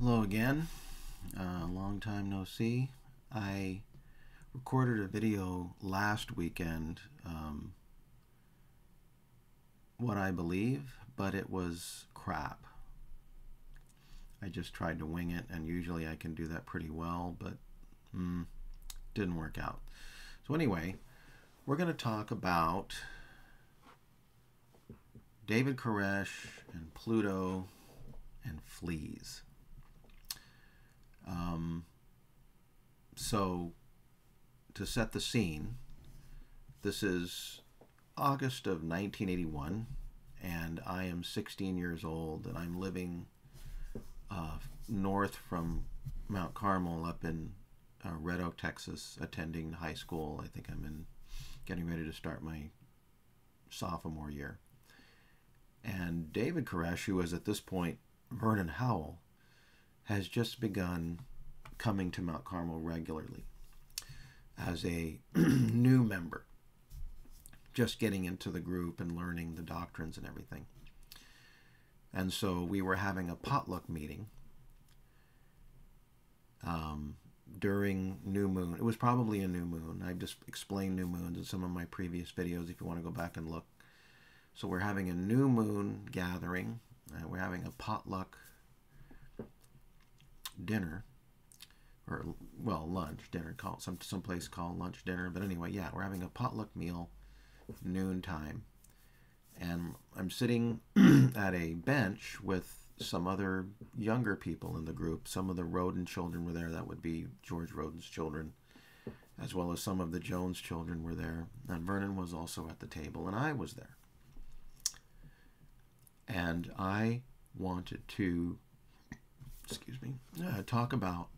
Hello again. Long time no see. I recorded a video last weekend, what I believe, but it was crap. I just tried to wing it, and usually I can do that pretty well, but didn't work out. So anyway, we're going to talk about David Koresh and Pluto and Fleas. So, to set the scene, this is August of 1981, and I am 16 years old, and I'm living north from Mount Carmel up in Red Oak, Texas, attending high school. I think I'm getting ready to start my sophomore year. And David Koresh, who is at this point Vernon Howell, has just begun coming to Mount Carmel regularly as a new member, just getting into the group and learning the doctrines and everything. And so we were having a potluck meeting during new moon. It was probably a new moon. I've just explained new moons in some of my previous videos if you want to go back and look. So we're having a new moon gathering. We're having a potluck dinner, or well, lunch dinner, called someplace called lunch dinner. But anyway, yeah, we're having a potluck meal, noontime, and I'm sitting at a bench with some other younger people in the group. Some of the Roden children were there. That would be George Roden's children, as well as some of the Jones children were there. And Vernon was also at the table, and I was there. And I wanted to, talk about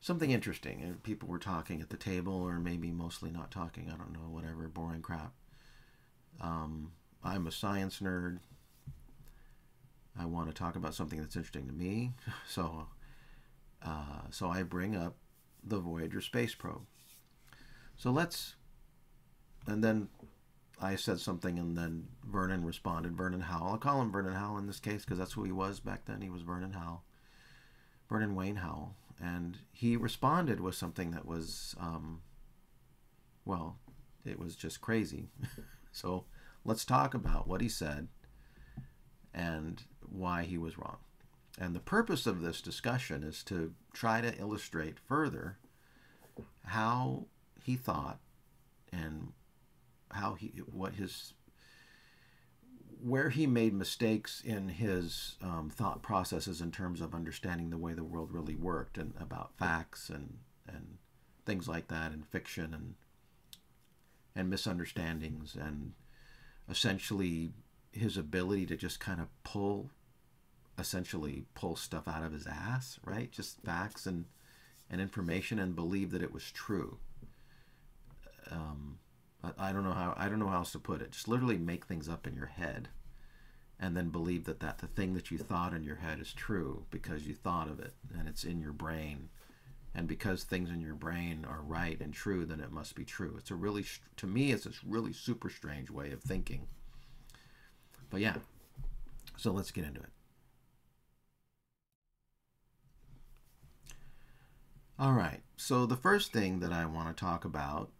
something interesting. And people were talking at the table, or maybe mostly not talking. I don't know, whatever, boring crap. I'm a science nerd. I want to talk about something that's interesting to me. So I bring up the Voyager space probe. And then I said something, and then Vernon responded. Vernon Howell. I'll call him Vernon Howell in this case because that's who he was back then. He was Vernon Howell. Vernon Wayne Howell. And he responded with something that was, well, it was just crazy. So let's talk about what he said and why he was wrong. And the purpose of this discussion is to try to illustrate further how he thought and where he made mistakes in his thought processes in terms of understanding the way the world really worked, and about facts and things like that, and fiction and misunderstandings, and essentially his ability to just kind of pull stuff out of his ass, right? Just facts and information, and believe that it was true. I don't know how else to put it. Just literally make things up in your head, and then believe that the thing that you thought in your head is true because you thought of it, and it's in your brain. And because things in your brain are right and true, then it must be true. It's to me, it's this really super strange way of thinking. But yeah, so let's get into it. All right, so the first thing that I want to talk about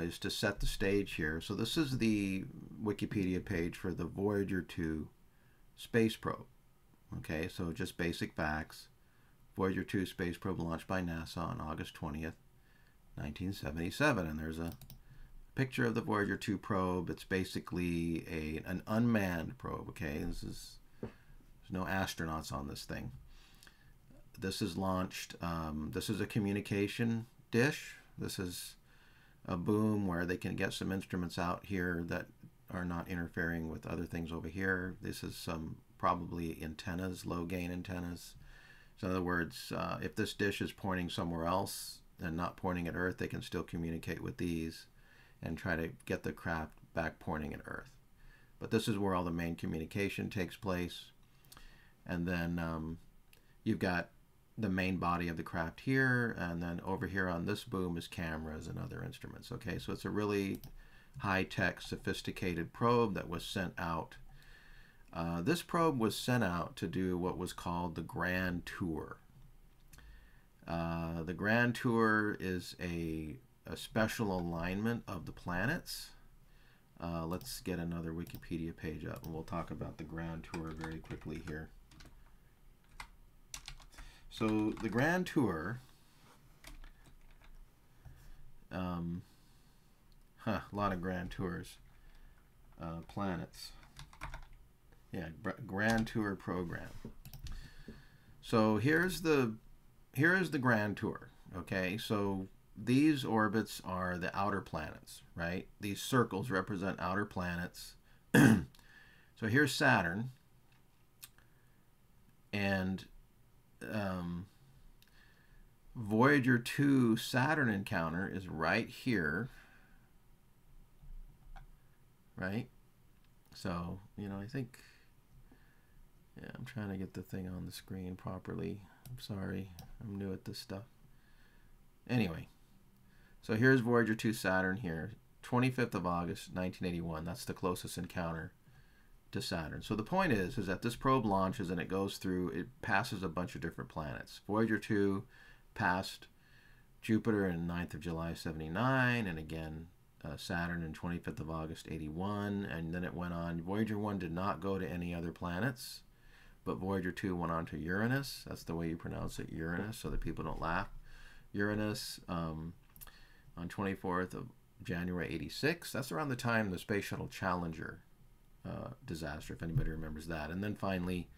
is to set the stage here. So this is the Wikipedia page for the Voyager 2 space probe. Okay, so just basic facts. Voyager 2 space probe launched by NASA on August 20th, 1977. And there's a picture of the Voyager 2 probe. It's basically an unmanned probe, okay? There's no astronauts on this thing. This is launched, this is a communication dish. This is a boom where they can get some instruments out here that are not interfering with other things over here. This is some probably antennas, low gain antennas. So in other words, if this dish is pointing somewhere else and not pointing at Earth, they can still communicate with these and try to get the craft back pointing at Earth. But this is where all the main communication takes place. And then you've got the main body of the craft here, and then over here on this boom is cameras and other instruments. Okay, so it's a really high-tech, sophisticated probe that was sent out This probe was sent out to do what was called the Grand Tour. The Grand Tour is a special alignment of the planets. Let's get another Wikipedia page up, and we'll talk about the Grand Tour very quickly here. So the Grand Tour, a lot of Grand Tours, planets. Yeah, Grand Tour program. So here's the Grand Tour. Okay, so these orbits are the outer planets, right? These circles represent outer planets. So here's Saturn, and Voyager 2 Saturn encounter is right here, right? So, you know, I think, yeah, I'm trying to get the thing on the screen properly. I'm sorry, I'm new at this stuff. Anyway, so here's Voyager 2 Saturn here, 25th of August, 1981. That's the closest encounter to Saturn. So the point is that this probe launches and it goes through, it passes a bunch of different planets. Voyager 2 passed Jupiter in 9th of July, 79, and again Saturn in 25th of August, 81, and then it went on. Voyager 1 did not go to any other planets, but Voyager 2 went on to Uranus. That's the way you pronounce it, Uranus, so that people don't laugh. Uranus on 24th of January, 86. That's around the time the Space Shuttle Challenger disaster, if anybody remembers that. And then finally,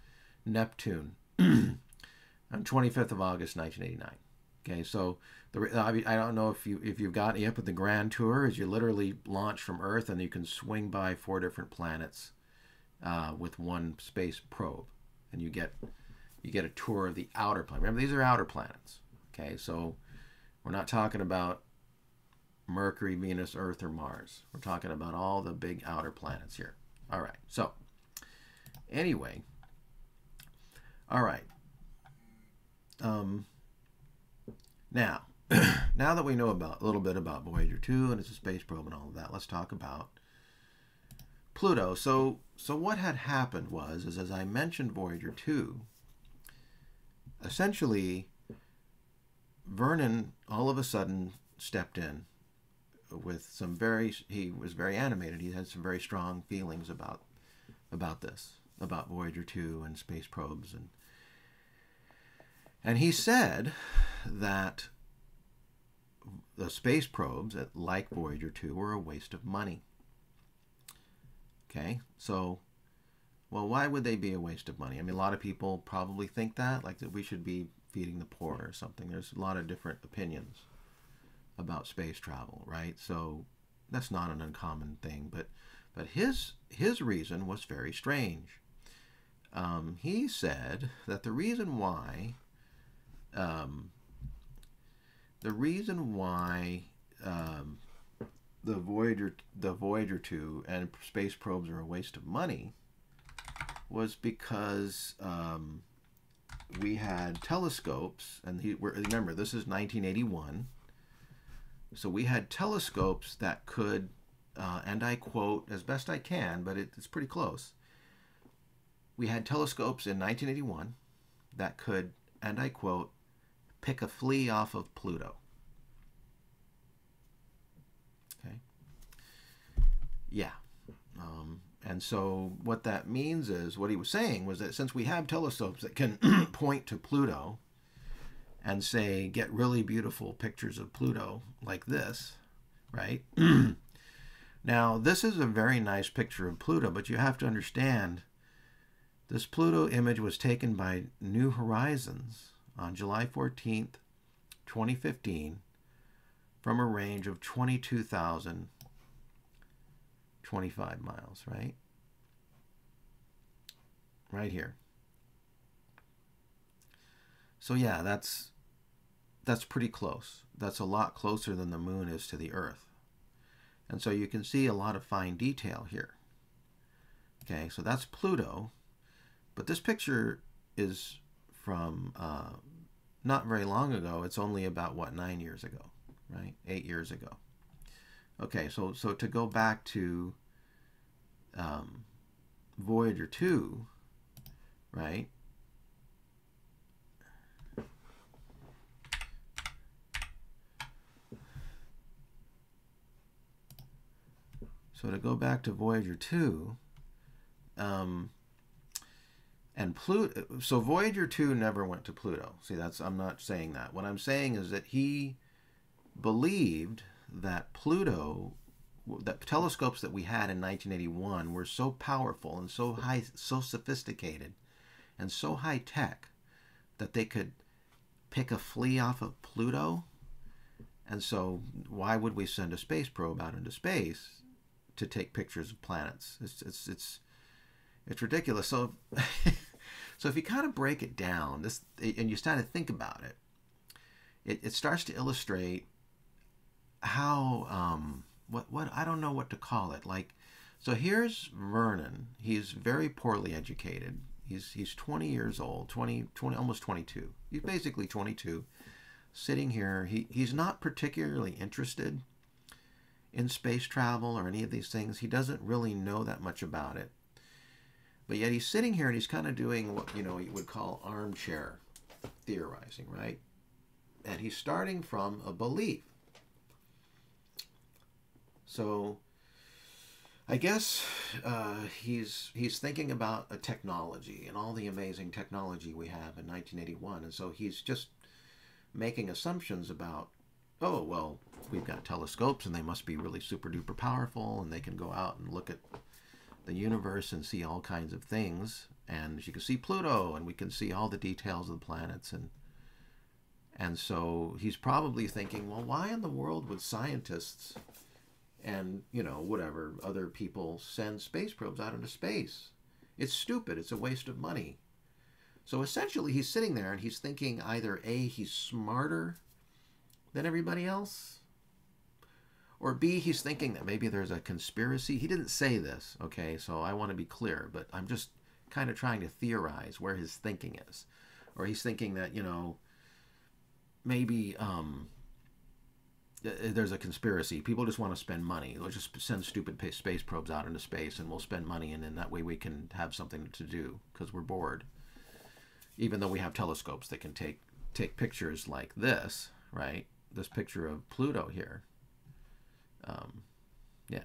Neptune on 25th of August, 1989. Okay, so I don't know if you've gotten up with the Grand Tour, is you literally launch from Earth and you can swing by 4 different planets with one space probe, and you get a tour of the outer planet. Remember, these are outer planets. Okay, so we're not talking about Mercury, Venus, Earth, or Mars. We're talking about all the big outer planets here. All right, so anyway, all right. Now, now that we know a little bit about Voyager 2 and it's a space probe and all of that, let's talk about Pluto. So what had happened was, as I mentioned, Voyager 2, essentially, Vernon all of a sudden stepped in with some he was very animated. He had some very strong feelings about this, about Voyager 2 and space probes, and he said that the space probes, like Voyager 2, were a waste of money. Okay, so, well, why would they be a waste of money? I mean, a lot of people probably think that, like that we should be feeding the poor or something. There's a lot of different opinions about space travel, right? So that's not an uncommon thing, but his reason was very strange. He said that the reason why the Voyager 2 and space probes are a waste of money was because we had telescopes, and remember, this is 1981, so we had telescopes that could, and I quote as best I can, but it's pretty close. We had telescopes in 1981 that could, and I quote, pick a flea off of Pluto. Okay. Yeah. And so what that means is, what he was saying was that since we have telescopes that can point to Pluto and say, get really beautiful pictures of Pluto like this, right? Now, this is a very nice picture of Pluto, but you have to understand this Pluto image was taken by New Horizons on July 14th, 2015, from a range of 22,025 miles, right? Right here. So yeah, that's pretty close. That's a lot closer than the moon is to the Earth. And so you can see a lot of fine detail here. Okay, so that's Pluto. But this picture is from not very long ago. It's only about, what, 9 years ago, right? 8 years ago. Okay, so to go back to Voyager 2, right? So to go back to Voyager 2, and Pluto, so Voyager 2 never went to Pluto. See, I'm not saying that. What I'm saying is that he believed that Pluto, that telescopes that we had in 1981 were so powerful and so high, so sophisticated and so high tech that they could pick a flea off of Pluto. And so why would we send a space probe out into space to take pictures of planets? It's ridiculous. So so if you kind of break it down, this, and you start to think about it, it starts to illustrate how what I don't know what to call it. Like, so here's Vernon. He's very poorly educated. He's 20 years old, 20 almost 22. He's basically 22, sitting here. He's not particularly interested in space travel or any of these things. He doesn't really know that much about it. But yet he's sitting here and he's kind of doing what, you would call armchair theorizing, right? And he's starting from a belief. So I guess he's thinking about a technology and all the amazing technology we have in 1981. And so he's just making assumptions about, oh, well, we've got telescopes and they must be really super duper powerful and they can go out and look at the universe and see all kinds of things. And you can see Pluto and we can see all the details of the planets. And so he's probably thinking, well, why in the world would scientists and, whatever, other people send space probes out into space? It's stupid. It's a waste of money. So essentially he's sitting there and he's thinking either A, he's smarter than everybody else, or B, he's thinking that maybe there's a conspiracy. He didn't say this, okay, so I want to be clear, but I'm just kind of trying to theorize where his thinking is. Or he's thinking that, maybe there's a conspiracy. People just want to spend money. They'll just send stupid space probes out into space and we'll spend money, and then that way we can have something to do because we're bored. Even though we have telescopes that can take pictures like this, right? This picture of Pluto here. Yeah.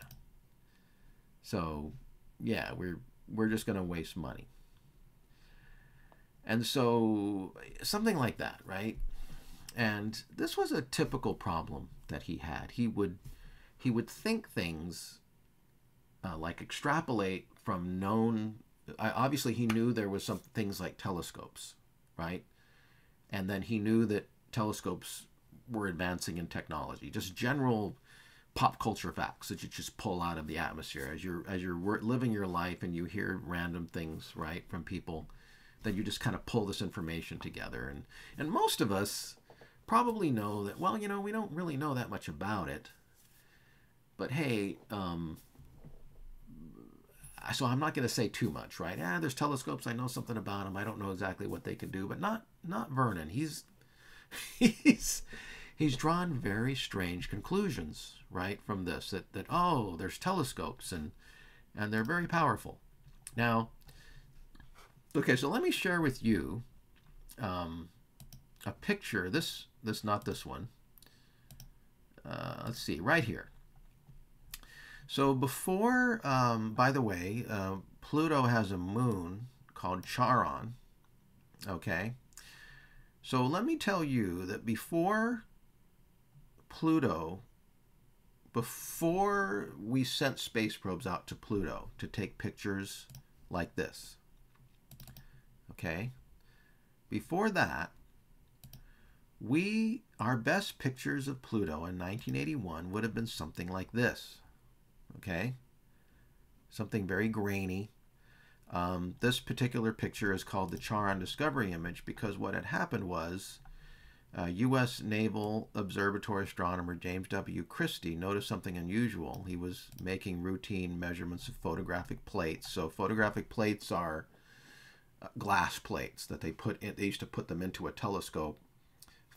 So, yeah, we're just going to waste money. And so, something like that, right? And this was a typical problem that he had. He would think things like extrapolate from known. Obviously, he knew there was some things like telescopes, right? And then he knew that telescopes were advancing in technology. Just general pop culture facts that you just pull out of the atmosphere as you're living your life and you hear random things, right, from people. Then you just kind of pull this information together, and most of us probably know that, well, we don't really know that much about it, but hey, so I'm not going to say too much, right? There's telescopes, I know something about them, I don't know exactly what they can do, but not Vernon. He's drawn very strange conclusions, right, from this, that oh, there's telescopes and they're very powerful. Now, okay, so let me share with you a picture. This not this one. Let's see, right here. So before, by the way, Pluto has a moon called Charon. Okay. So let me tell you that before Pluto, before we sent space probes out to Pluto to take pictures like this, okay, before that, our best pictures of Pluto in 1981 would have been something like this, okay, something very grainy. This particular picture is called the Charon Discovery Image because what had happened was U.S. Naval Observatory astronomer James W. Christie noticed something unusual. He was making routine measurements of photographic plates. So photographic plates are glass plates that they used to put them into a telescope.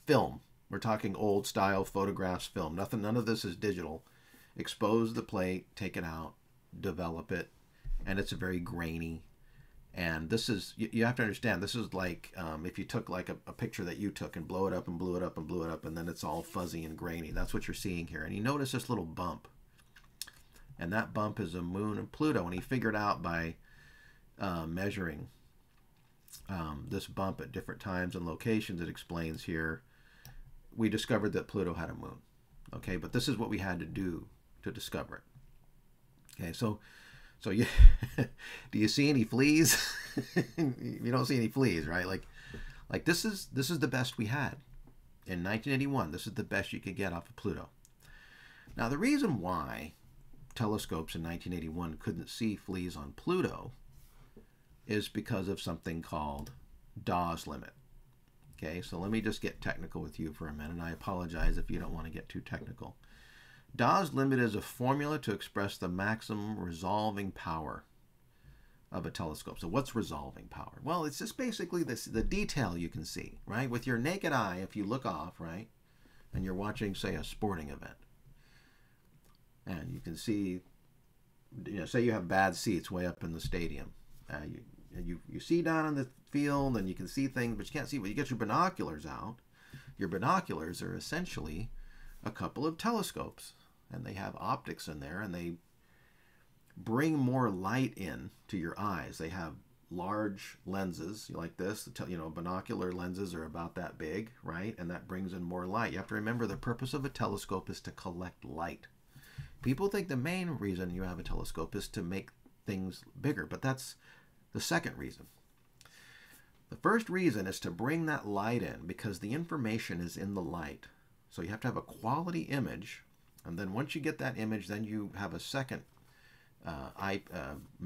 Film. We're talking old style photographs, film. None of this is digital. Expose the plate, take it out, develop it, and it's very grainy. And this is, you have to understand, this is like if you took like a picture that you took and blow it up and blew it up and blew it up, and then it's all fuzzy and grainy. That's what you're seeing here. And you notice this little bump. And that bump is a moon of Pluto. And he figured out by measuring this bump at different times and locations, it explains here, we discovered that Pluto had a moon. Okay, but this is what we had to do to discover it. Okay, so you do you see any fleas? You don't see any fleas, right? Like this is the best we had in 1981. This is the best you could get off of Pluto. Now the reason why telescopes in 1981 couldn't see fleas on Pluto is because of something called Dawes limit. Okay, so let me just get technical with you for a minute. I apologize if you don't want to get too technical. Dawes limit is a formula to express the maximum resolving power of a telescope. So what's resolving power? Well, it's just basically the detail you can see, right? With your naked eye, if you look off, right, and you're watching, say, a sporting event, and you can see, say you have bad seats way up in the stadium. You see down in the field, and you can see things, but you can't see. When you get your binoculars out, your binoculars are essentially a couple of telescopes, and they have optics in there, and they bring more light in to your eyes. They have large lenses like this. Binocular lenses are about that big, right? And that brings in more light. You have to remember the purpose of a telescope is to collect light. People think the main reason you have a telescope is to make things bigger, but that's the second reason. The first reason is to bring that light in because the information is in the light. So you have to have a quality image, and then once you get that image, then you have a second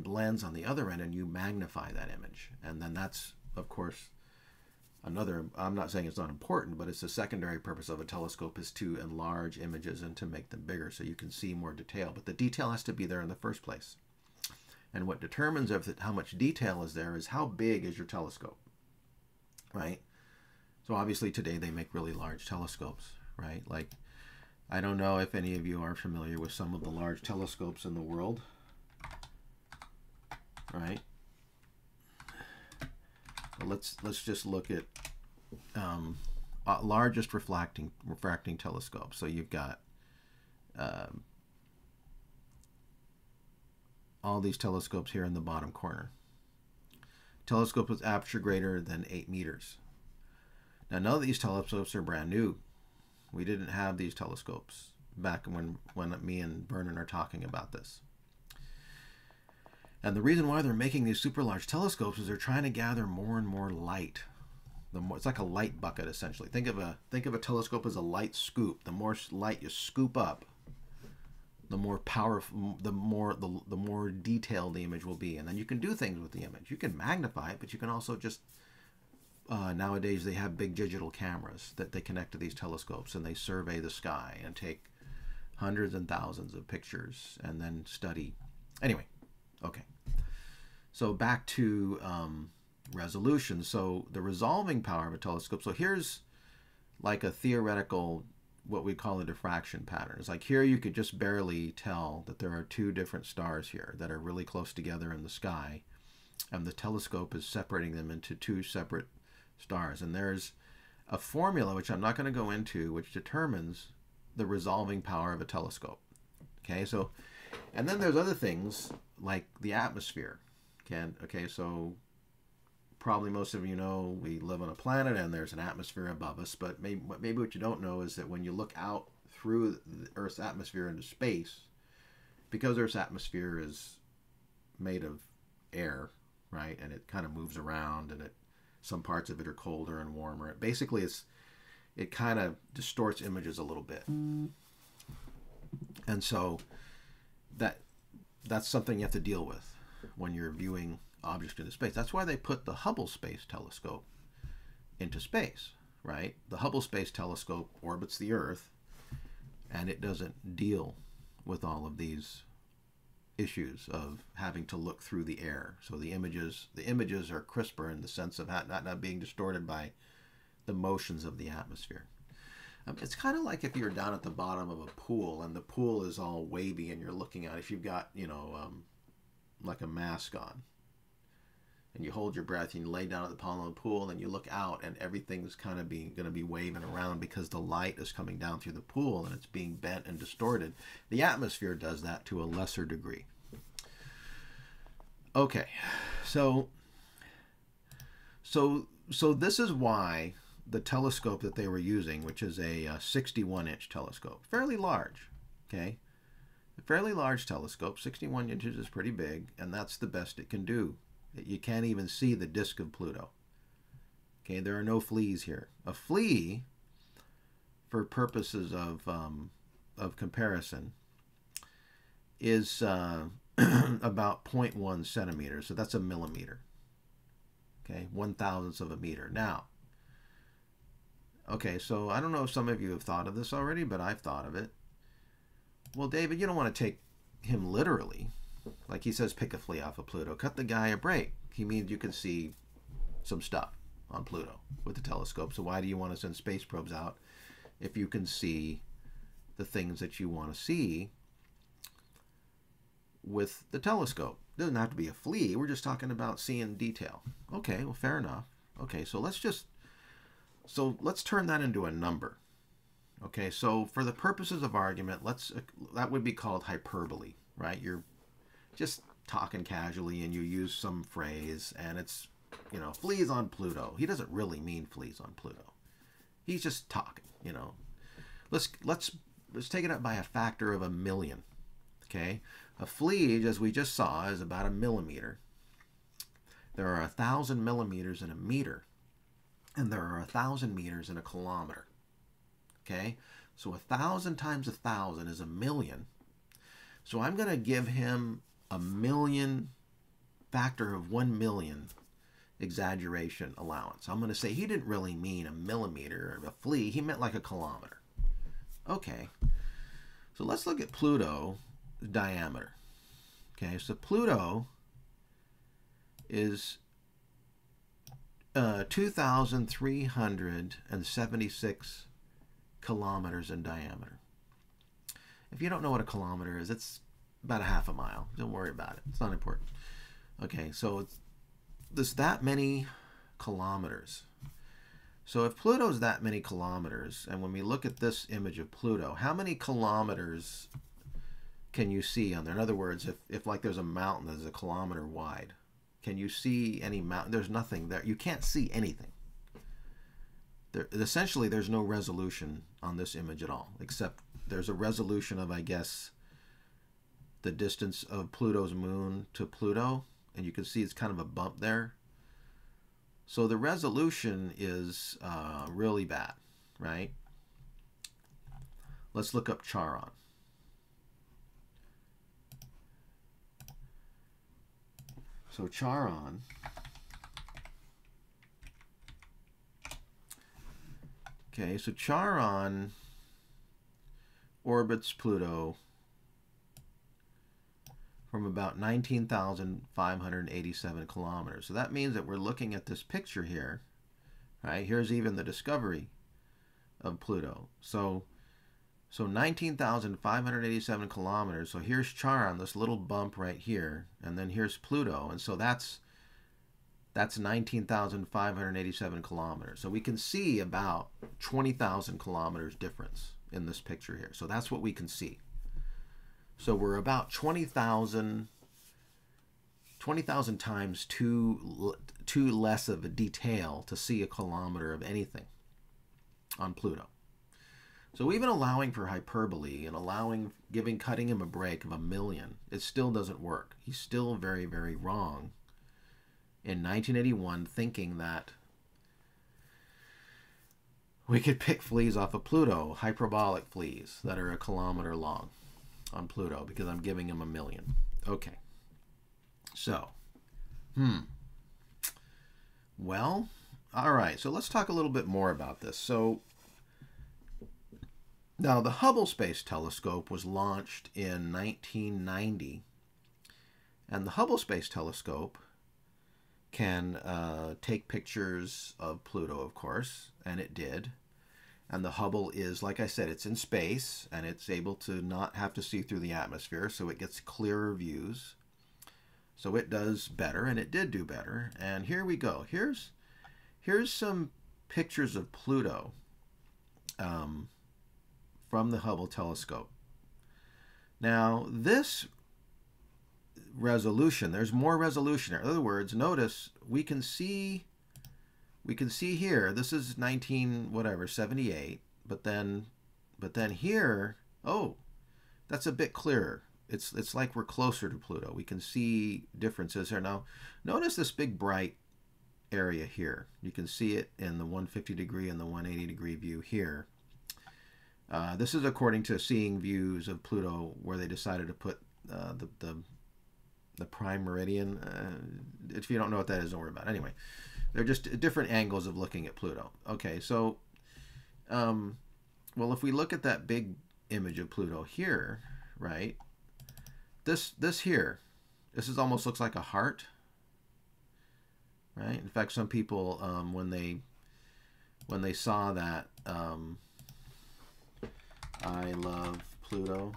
lens on the other end, and you magnify that image. And then that's, of course, another, I'm not saying it's not important, but it's the secondary purpose of a telescope is to enlarge images and to make them bigger so you can see more detail. But the detail has to be there in the first place. And what determines how much detail is there is how big is your telescope, right? So obviously today they make really large telescopes, right? Like, I don't know if any of you are familiar with some of the large telescopes in the world, right? Well, let's just look at largest refracting telescope. So you've got all these telescopes here in the bottom corner. Telescope with aperture greater than 8 meters. Now, none of these telescopes are brand new. We didn't have these telescopes back when me and Vernon are talking about this. And the reason why they're making these super large telescopes is they're trying to gather more and more light. It's like a light bucket, essentially. Think of a telescope as a light scoop. The more light you scoop up, the more powerful, the more detailed the image will be. And then you can do things with the image. You can magnify it, but you can also just nowadays they have big digital cameras that they connect to these telescopes, and they survey the sky and take hundreds and thousands of pictures and then study. Anyway, okay. So back to resolution. So the resolving power of a telescope. So here's like a theoretical, what we call a diffraction pattern. It's like here you could just barely tell that there are two different stars here that are really close together in the sky, and the telescope is separating them into two separate stars. And there's a formula, which I'm not going to go into, which determines the resolving power of a telescope. Okay, so, and then there's other things like the atmosphere. Okay, so probably most of you know we live on a planet and there's an atmosphere above us, but maybe what you don't know is that when you look out through the Earth's atmosphere into space, because Earth's atmosphere is made of air, right, and it kind of moves around, and some parts of it are colder and warmer. Basically, it kind of distorts images a little bit, and so that's something you have to deal with when you're viewing objects into space. That's why they put the Hubble Space Telescope into space, right? The Hubble Space Telescope orbits the Earth, and it doesn't deal with all of these issues of having to look through the air. So the images are crisper in the sense of not being distorted by the motions of the atmosphere. It's kind of like if you're down at the bottom of a pool and the pool is all wavy and you're looking at, if you've got, like a mask on. And you hold your breath and you lay down at the bottom of the pool and you look out and everything's kind of going to be waving around because the light is coming down through the pool and it's being bent and distorted. The atmosphere does that to a lesser degree. Okay, so this is why the telescope that they were using, which is a 61-inch telescope, fairly large, okay? A fairly large telescope, 61 inches is pretty big, and that's the best it can do. You can't even see the disk of Pluto. Okay, there are no fleas here. A flea, for purposes of comparison, is about 0.1 centimeters, so that's a millimeter. Okay, 1/1000th of a meter. Now, okay, so I don't know if some of you have thought of this already, but I've thought of it. Well, David, you don't want to take him literally. Like he says, pick a flea off of Pluto. Cut the guy a break. He means you can see some stuff on Pluto with the telescope. So why do you want to send space probes out if you can see the things that you want to see with the telescope? It doesn't have to be a flea. We're just talking about seeing detail. Okay, well, fair enough. Okay, so let's turn that into a number. Okay, so for the purposes of argument, that would be called hyperbole, right? You're just talking casually and you use some phrase and it's, fleas on Pluto. He doesn't really mean fleas on Pluto. He's just talking, Let's take it up by a factor of 1,000,000. Okay? A flea, as we just saw, is about 1 millimeter. There are 1,000 millimeters in a meter, and there are 1,000 meters in a kilometer. Okay? So 1,000 times 1,000 is 1,000,000. So I'm going to give him 1,000,000 factor of 1,000,000 exaggeration allowance. I'm going to say he didn't really mean a millimeter or a flea. He meant like a kilometer. Okay. So let's look at Pluto's diameter. Okay, so Pluto is 2,376 kilometers in diameter. If you don't know what a kilometer is, it's about a half a mile. Don't worry about it. It's not important. Okay, so there's that many kilometers. So if Pluto's that many kilometers, and when we look at this image of Pluto, how many kilometers can you see on there? In other words, if like there's a mountain that's a kilometer wide, can you see any mountain? There's nothing there. You can't see anything. Essentially, there's no resolution on this image at all, except there's a resolution of, I guess, the distance of Pluto's moon to Pluto, and you can see it's kind of a bump there. So the resolution is really bad, right? Let's look up Charon. So Charon okay, so Charon orbits Pluto from about 19,587 kilometers. So that means that we're looking at this picture here, right? Here's even the discovery of Pluto. So 19,587 kilometers. So here's Charon, this little bump right here, and then here's Pluto, and so that's 19,587 kilometers. So we can see about 20,000 kilometers difference in this picture here. So that's what we can see. So we're about 20,000 times too less of a detail to see a kilometer of anything on Pluto. So even allowing for hyperbole and cutting him a break of 1,000,000, it still doesn't work. He's still very, very wrong in 1981 thinking that we could pick fleas off of Pluto, hyperbolic fleas that are a kilometer long on Pluto, because I'm giving him 1,000,000. Okay. So, well, all right. So let's talk a little bit more about this. So now the Hubble Space Telescope was launched in 1990, and the Hubble Space Telescope can take pictures of Pluto, of course, and it did. And the Hubble is, like I said, it's in space, and it's able to not have to see through the atmosphere, so it gets clearer views. So it does better, and it did do better. And here we go. Here's some pictures of Pluto from the Hubble telescope. Now, this resolution, there's more resolution. In other words, notice we can see here, this is 78, but then here, oh, that's a bit clearer. It's like we're closer to Pluto. We can see differences here. Now, notice this big bright area here. You can see it in the 150 degree and the 180 degree view here. This is according to Seeing Views of Pluto, where they decided to put the prime meridian. If you don't know what that is, don't worry about it. Anyway, they're just different angles of looking at Pluto. Okay, so, well, if we look at that big image of Pluto here, right? This here, this is almost looks like a heart, right? In fact, some people, when they saw that, I love Pluto,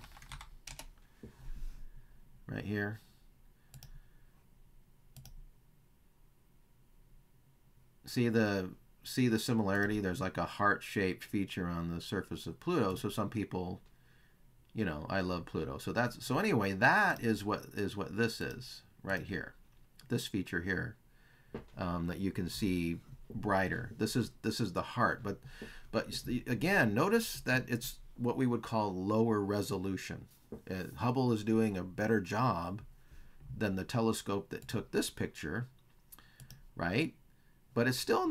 right here. See the similarity? There's like a heart-shaped feature on the surface of Pluto. So some people, you know, I love Pluto. So anyway, that is what this is right here. This feature here, that you can see brighter. This is the heart. But again, notice that it's what we would call lower resolution. Hubble is doing a better job than the telescope that took this picture, right? But it's still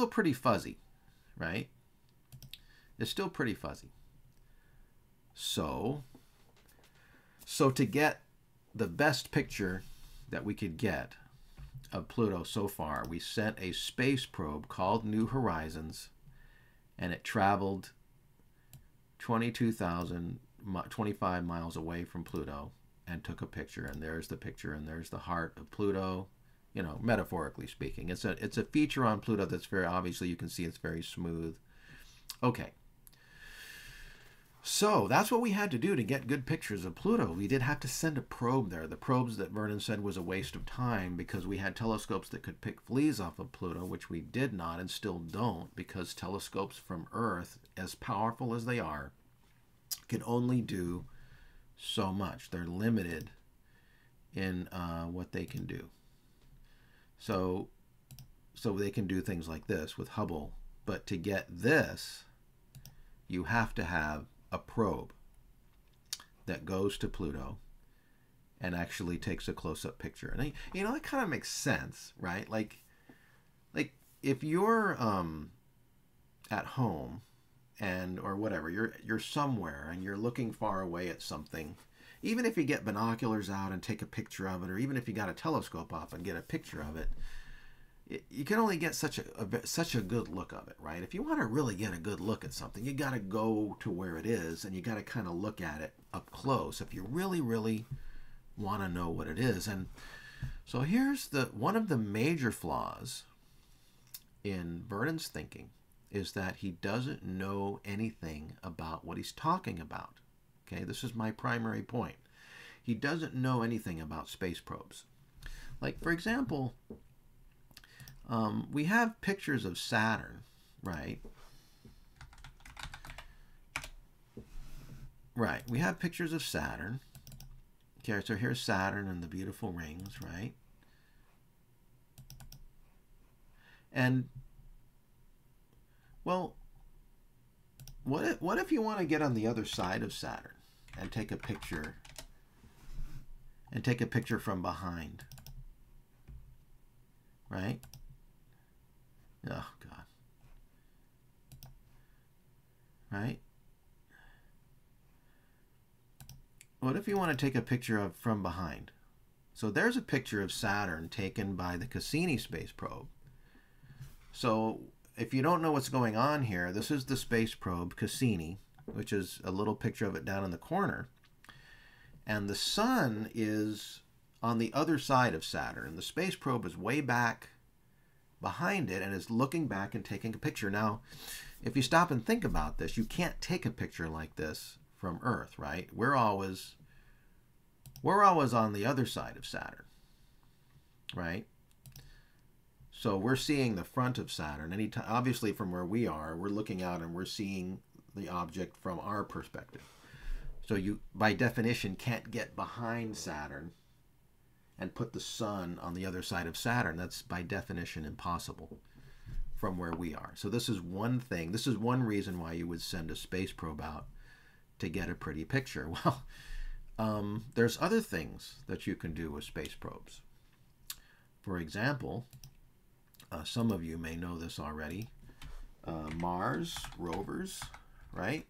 pretty fuzzy, right? It's still pretty fuzzy. So to get the best picture that we could get of Pluto so far, we sent a space probe called New Horizons, and it traveled 25 miles away from Pluto and took a picture. And there's the picture, and there's the heart of Pluto. You know, metaphorically speaking, it's a feature on Pluto that's very obviously, you can see it's very smooth. Okay, so that's what we had to do to get good pictures of Pluto. We did have to send a probe there. The probes that Vernon said was a waste of time, because we had telescopes that could pick fleas off of Pluto, which we did not and still don't, because telescopes from Earth, as powerful as they are, can only do so much. They're limited in what they can do. So they can do things like this with Hubble, but to get this, you have to have a probe that goes to Pluto and actually takes a close-up picture. And you know, that kind of makes sense, right? Like if you're at home or whatever, you're somewhere and you're looking far away at something. Even if you get binoculars out and take a picture of it, or even if you got a telescope up and get a picture of it, you can only get such a good look of it, right? If you want to really get a good look at something, you got to go to where it is, and you got to kind of look at it up close if you really, really want to know what it is. And so here's one of the major flaws in Vernon's thinking is that he doesn't know anything about what he's talking about. Okay, this is my primary point. He doesn't know anything about space probes. Like, for example, we have pictures of Saturn, right? Right, we have pictures of Saturn. Okay, so here's Saturn and the beautiful rings, right? And, well, what if you want to get on the other side of Saturn and take a picture from behind, right? Oh God. Right? What if you want to take a picture from behind? So there's a picture of Saturn taken by the Cassini space probe. So if you don't know what's going on here, this is the space probe Cassini, which is a little picture of it down in the corner. And the sun is on the other side of Saturn. The space probe is way back behind it and is looking back and taking a picture. Now, if you stop and think about this, you can't take a picture like this from Earth, right? We're always on the other side of Saturn. right? So we're seeing the front of Saturn. Anytime, obviously, from where we are, we're looking out and we're seeing the object from our perspective. So you, by definition, can't get behind Saturn and put the sun on the other side of Saturn. That's by definition impossible from where we are. So this is one thing. This is one reason why you would send a space probe out to get a pretty picture. Well, there's other things that you can do with space probes. For example, some of you may know this already. Mars rovers, right?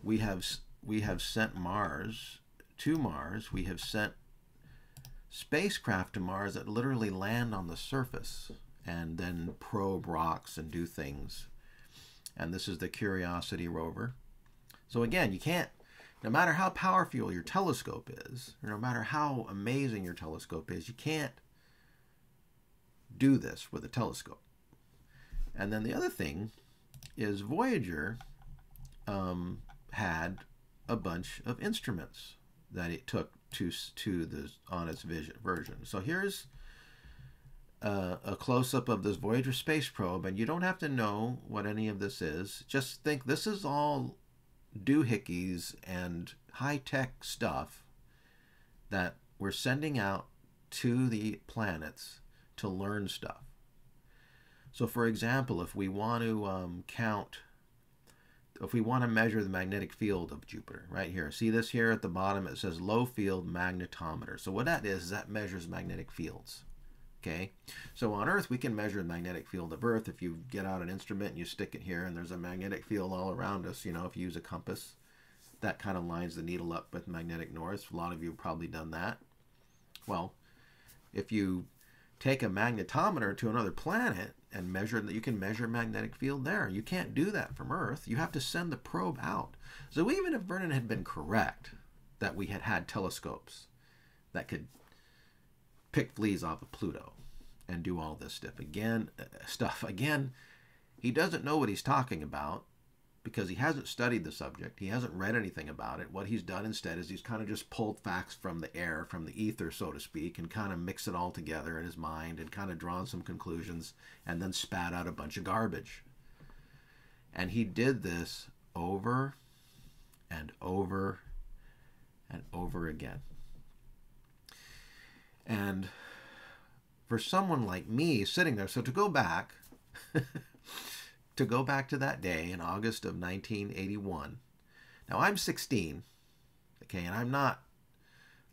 We have sent Mars to Mars. We have sent spacecraft to Mars that literally land on the surface and then probe rocks and do things. And this is the Curiosity rover. So again, you can't, no matter how powerful your telescope is, or no matter how amazing your telescope is, you can't do this with a telescope. And then the other thing is Voyager had a bunch of instruments that it took to the on its version. So here's a close-up of this Voyager space probe, and you don't have to know what any of this is. Just think this is all doohickeys and high-tech stuff that we're sending out to the planets to learn stuff. So for example, if we want to if we want to measure the magnetic field of Jupiter, right here, see this here at the bottom, it says low field magnetometer. So what that is that measures magnetic fields. Okay, so on Earth we can measure the magnetic field of Earth. If you get out an instrument and you stick it here and there's a magnetic field all around us, you know, if you use a compass, that kind of lines the needle up with magnetic north. A lot of you have probably done that. Well, if you take a magnetometer to another planet and measure that, you can measure magnetic field there. You can't do that from Earth. You have to send the probe out. So even if Vernon had been correct that we had telescopes that could pick fleas off of Pluto and do all this stuff again, he doesn't know what he's talking about because he hasn't studied the subject. He hasn't read anything about it. What he's done instead is he's kind of just pulled facts from the air, from the ether, so to speak, and kind of mixed it all together in his mind and kind of drawn some conclusions and then spat out a bunch of garbage. And he did this over and over and over again. And for someone like me sitting there, so to go back to that day in August of 1981. Now I'm 16, okay, and I'm not,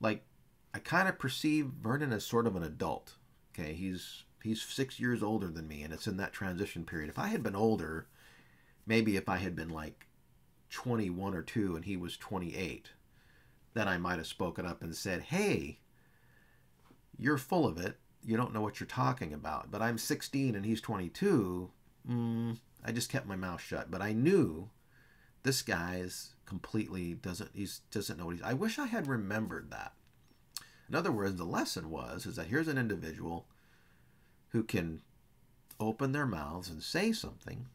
like, I kind of perceive Vernon as sort of an adult, okay? He's 6 years older than me, and it's in that transition period. If I had been older, maybe if I had been like 21 or 2 and he was 28, then I might have spoken up and said, hey, you're full of it. You don't know what you're talking about. But I'm 16 and he's 22. I just kept my mouth shut. But I knew this guy's completely doesn't know what he's. I wish I had remembered that. In other words, the lesson is that here's an individual who can open their mouths and say something,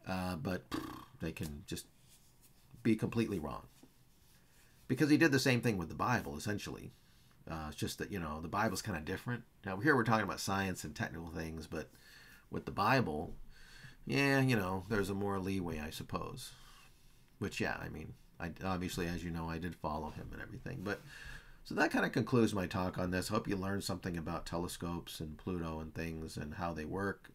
but they can just be completely wrong. Because he did the same thing with the Bible, essentially. It's just that, you know, the Bible's kind of different. Now, here we're talking about science and technical things, but with the Bible, yeah, you know, there's a more leeway, I suppose. Which, yeah, I mean, obviously, as you know, I did follow him and everything. But so that kind of concludes my talk on this. Hope you learned something about telescopes and Pluto and things and how they work.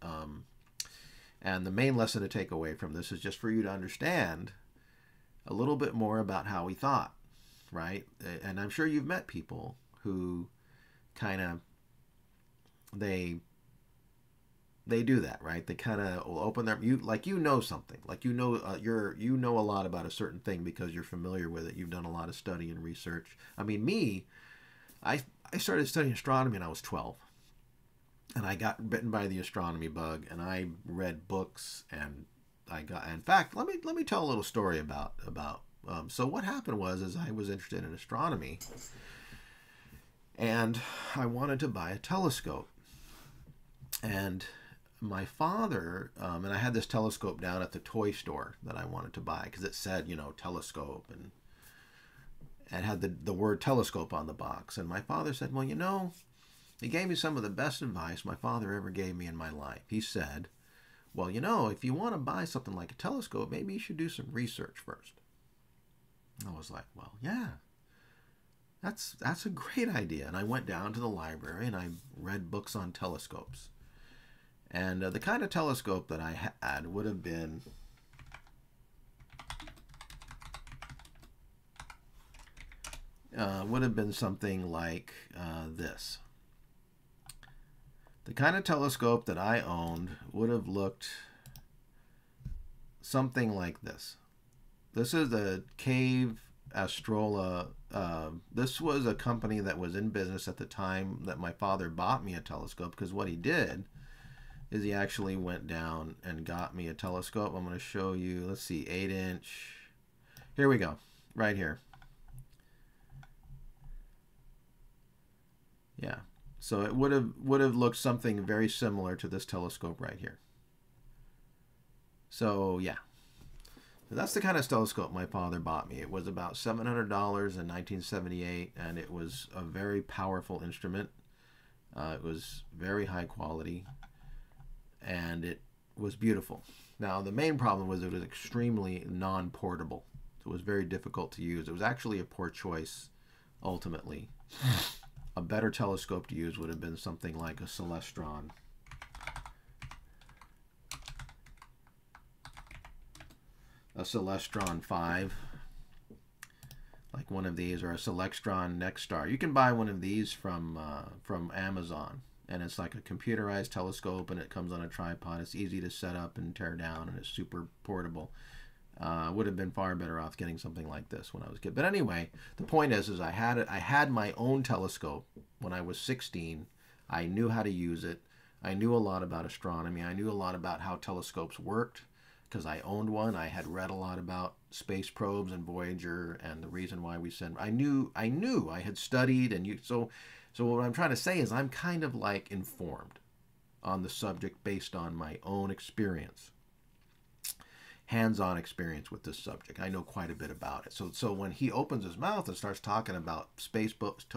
And the main lesson to take away from this is just for you to understand a little bit more about how he thought, right? And I'm sure you've met people who kind of, they do that, right? They kind of will open their, you know something, like you know a lot about a certain thing because you're familiar with it. You've done a lot of study and research. I mean, I started studying astronomy when I was 12, and I got bitten by the astronomy bug, and I read books, and in fact, let me tell a little story about. So what happened is I was interested in astronomy, and I wanted to buy a telescope, and my father, and I had this telescope down at the toy store that I wanted to buy because it said, you know, telescope, and had the word telescope on the box. And my father said, well, you know, He gave me some of the best advice my father ever gave me in my life. He said, well, you know, if you want to buy something like a telescope, maybe you should do some research first. I was like, well, yeah, that's a great idea. And I went down to the library and I read books on telescopes. And the kind of telescope that I had would have been something like this. The kind of telescope that I owned would have looked something like this. This is the Cave Astrola. This was a company that was in business at the time that my father bought me a telescope, because what he did is he actually went down and got me a telescope. I'm going to show you. Let's see, 8-inch. Here we go, right here. Yeah. So it would have looked something very similar to this telescope right here. So yeah, so that's the kind of telescope my father bought me. It was about $700 in 1978, and it was a very powerful instrument. It was very high quality, and it was beautiful. Now the main problem was it was extremely non-portable. So it was very difficult to use. It was actually a poor choice, ultimately. A better telescope to use would have been something like a Celestron. A Celestron 5, like one of these, or a Celestron Nexstar. You can buy one of these from Amazon, and it's like a computerized telescope, and it comes on a tripod. It's easy to set up and tear down, and it's super portable. Would have been far better off getting something like this when I was a kid. But anyway, the point is I had my own telescope when I was 16. I knew how to use it. I knew a lot about astronomy. I knew a lot about how telescopes worked because I owned one. I had read a lot about space probes and Voyager and the reason why we send. I knew. I had studied, and so what I'm trying to say is I'm kind of like informed on the subject based on my own experience. Hands-on experience with this subject. I know quite a bit about it. So when he opens his mouth and starts talking about space books,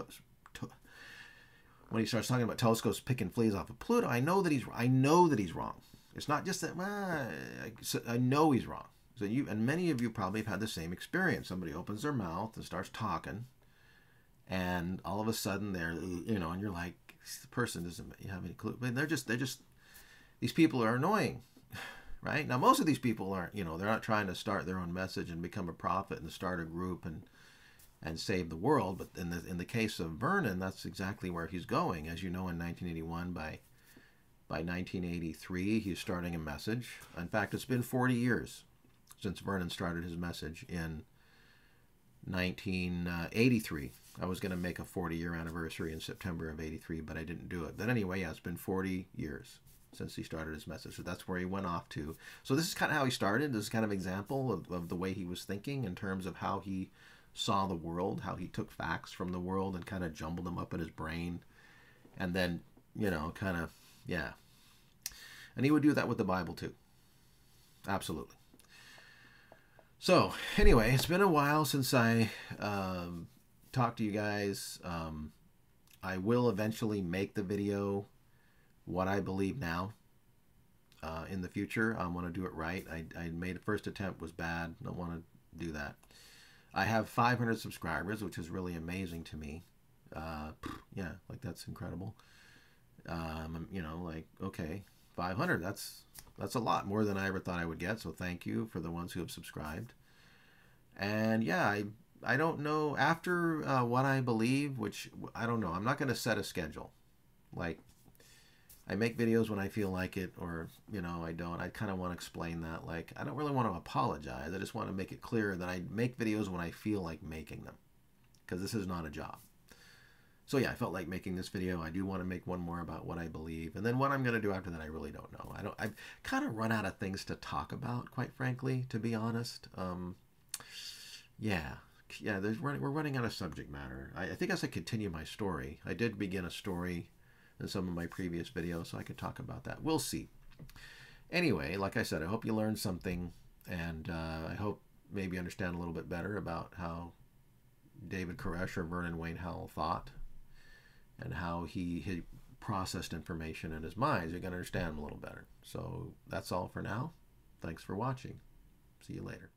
when he starts talking about telescopes picking fleas off of Pluto, I know that he's wrong. It's not just that I know he's wrong. So and many of you probably have had the same experience. Somebody opens their mouth and starts talking, and all of a sudden they're and you're like, this person doesn't have any clue. But they're just these people are annoying. Right? Now, most of these people aren't, they're not trying to start their own message and become a prophet and start a group and save the world. But in the case of Vernon, that's exactly where he's going. As you know, in 1981, by 1983, he's starting a message. In fact, it's been 40 years since Vernon started his message in 1983. I was going to make a 40-year anniversary in September of 83, but I didn't do it. But anyway, yeah, it's been 40 years since he started his message. So that's where he went off to. So this is kind of how he started. This is kind of an example of the way he was thinking in terms of how he saw the world, how he took facts from the world and kind of jumbled them up in his brain. And then, yeah. And he would do that with the Bible too. Absolutely. So anyway, it's been a while since I talked to you guys. I will eventually make the video what I believe now. In the future, I want to do it right. I made a first attempt, was bad. Don't want to do that. I have 500 subscribers, which is really amazing to me. Yeah, like that's incredible. Okay, 500. That's a lot more than I ever thought I would get. So thank you for the ones who have subscribed. And yeah, I don't know after what I believe, which I don't know. I'm not going to set a schedule. Like, I make videos when I feel like it, or, I don't. I kind of want to explain that. Like, I don't really want to apologize. I just want to make it clear that I make videos when I feel like making them, because this is not a job. So yeah, I felt like making this video. I do want to make one more about what I believe. And then what I'm going to do after that, I really don't know. I've kind of run out of things to talk about, quite frankly, to be honest. Yeah, we're running out of subject matter. I think as I continue my story, I did begin a story in some of my previous videos, so I could talk about that. We'll see. Anyway, like I said, I hope you learned something, and I hope maybe understand a little bit better about how David Koresh or Vernon Howell thought. and how he processed information in his mind. You're going to understand him a little better. So that's all for now. Thanks for watching. See you later.